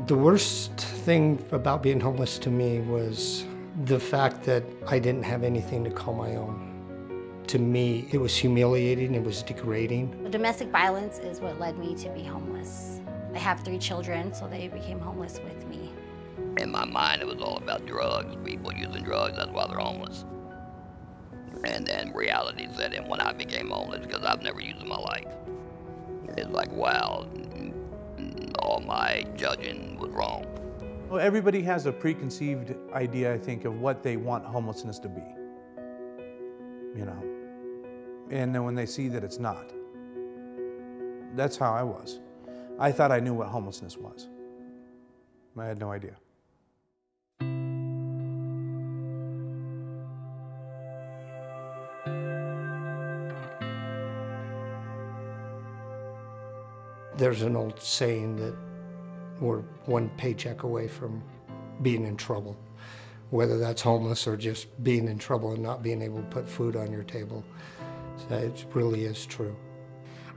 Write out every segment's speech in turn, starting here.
The worst thing about being homeless to me was the fact that I didn't have anything to call my own. To me, it was humiliating, it was degrading. Domestic violence is what led me to be homeless. I have 3 children, so they became homeless with me. In my mind, it was all about drugs, people using drugs, that's why they're homeless. And then reality set in when I became homeless, because I've never used in my life. It's like, wow, all my judging was wrong. Well, everybody has a preconceived idea, I think, of what they want homelessness to be. You know, and then when they see that it's not. That's how I was. I thought I knew what homelessness was. I had no idea. There's an old saying that we're one paycheck away from being in trouble, whether that's homeless or just being in trouble and not being able to put food on your table. So it really is true.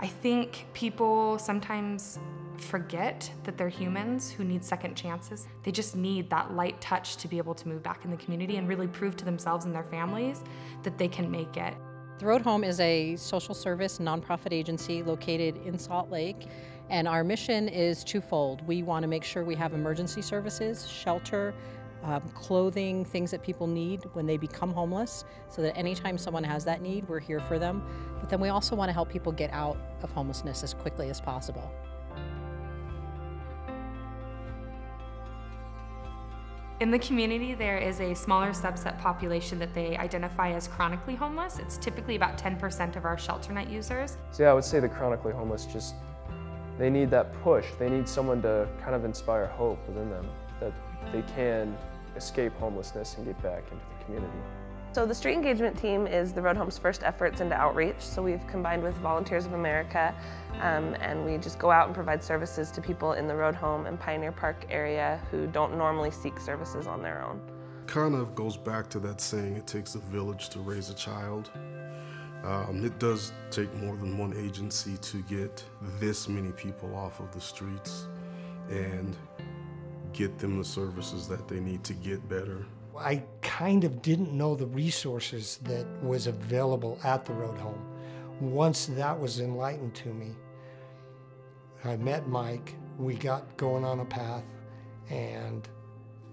I think people sometimes forget that they're humans who need second chances. They just need that light touch to be able to move back in the community and really prove to themselves and their families that they can make it. The Road Home is a social service nonprofit agency located in Salt Lake, and our mission is twofold. We want to make sure we have emergency services, shelter, clothing, things that people need when they become homeless, so that anytime someone has that need, we're here for them. But then we also want to help people get out of homelessness as quickly as possible. In the community, there is a smaller subset population that they identify as chronically homeless. It's typically about 10% of our shelter net users. So yeah, I would say the chronically homeless they need that push. They need someone to kind of inspire hope within them that they can escape homelessness and get back into the community. So the street engagement team is the Road Home's first efforts into outreach. So we've combined with Volunteers of America, and we just go out and provide services to people in the Road Home and Pioneer Park area who don't normally seek services on their own. Kind of goes back to that saying, it takes a village to raise a child. It does take more than one agency to get this many people off of the streets and get them the services that they need to get better. I kind of didn't know the resources that was available at the Road Home. Once that was enlightened to me, I met Mike, we got going on a path, and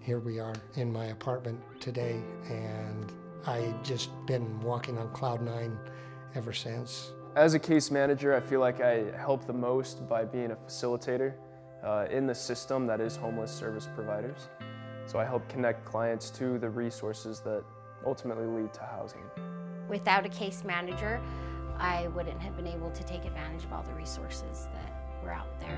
here we are in my apartment today, and I've just been walking on cloud 9 ever since. As a case manager, I feel like I help the most by being a facilitator in the system that is homeless service providers. So I help connect clients to the resources that ultimately lead to housing. Without a case manager, I wouldn't have been able to take advantage of all the resources that were out there.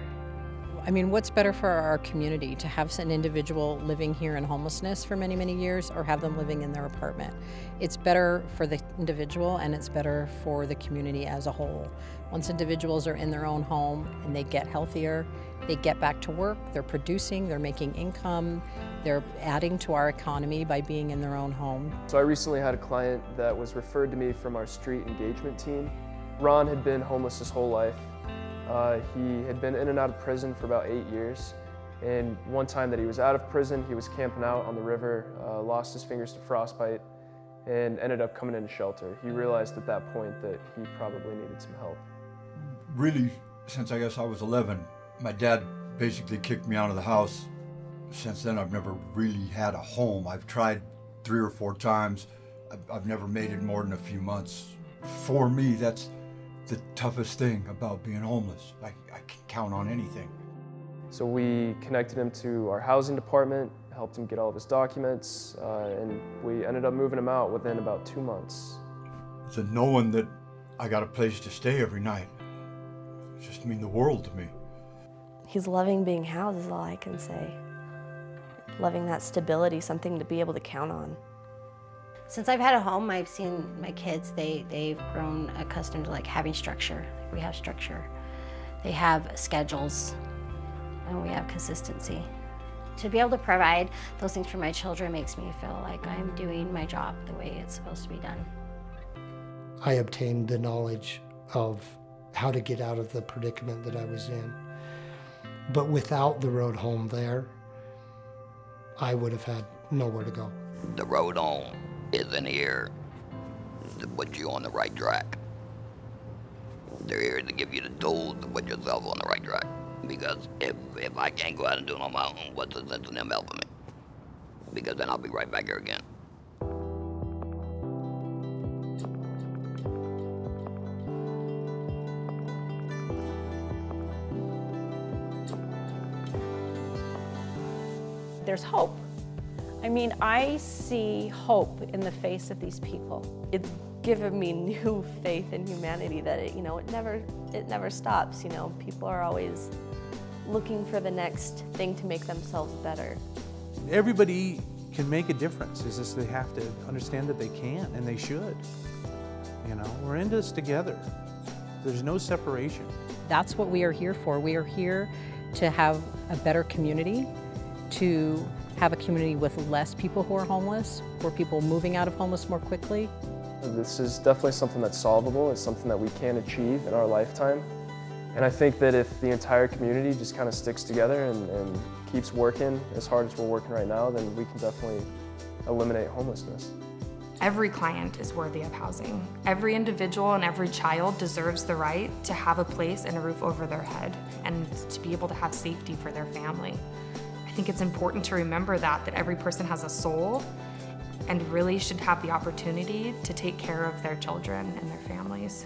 I mean, what's better for our community, to have an individual living here in homelessness for many, many years, or have them living in their apartment? It's better for the individual, and it's better for the community as a whole. Once individuals are in their own home and they get healthier, they get back to work, they're producing, they're making income, they're adding to our economy by being in their own home. So I recently had a client that was referred to me from our street engagement team. Ron had been homeless his whole life. He had been in and out of prison for about 8 years, and one time that he was out of prison, he was camping out on the river, lost his fingers to frostbite, and ended up coming into shelter. He realized at that point that he probably needed some help. Really, since I guess I was 11, my dad basically kicked me out of the house. Since then, I've never really had a home. I've tried 3 or 4 times. I've never made it more than a few months. For me, that's the toughest thing about being homeless. I can count on anything. So we connected him to our housing department, helped him get all of his documents, and we ended up moving him out within about 2 months. So knowing that I got a place to stay every night just mean the world to me. He's loving being housed is all I can say. Loving that stability, something to be able to count on. Since I've had a home, I've seen my kids, they've grown accustomed to like having structure. We have structure. They have schedules, and we have consistency. To be able to provide those things for my children makes me feel like I'm doing my job the way it's supposed to be done. I obtained the knowledge of how to get out of the predicament that I was in. But without the road home there, I would have had nowhere to go. The road home isn't here to put you on the right track. They're here to give you the tools to put yourself on the right track. Because if I can't go out and do it on my own, what's the sense of them helping me? Because then I'll be right back here again. There's hope. I mean, I see hope in the face of these people. It's given me new faith in humanity that it never stops. People are always looking for the next thing to make themselves better. Everybody can make a difference. It's just they have to understand that they can and they should. We're in this together. There's no separation. That's what we are here for. We are here to have a better community, to have a community with less people who are homeless, where people moving out of homeless more quickly. This is definitely something that's solvable. It's something that we can achieve in our lifetime. And I think that if the entire community just kind of sticks together and keeps working as hard as we're working right now, then we can definitely eliminate homelessness. Every client is worthy of housing. Every individual and every child deserves the right to have a place and a roof over their head and to be able to have safety for their family. I think it's important to remember that every person has a soul and really should have the opportunity to take care of their children and their families.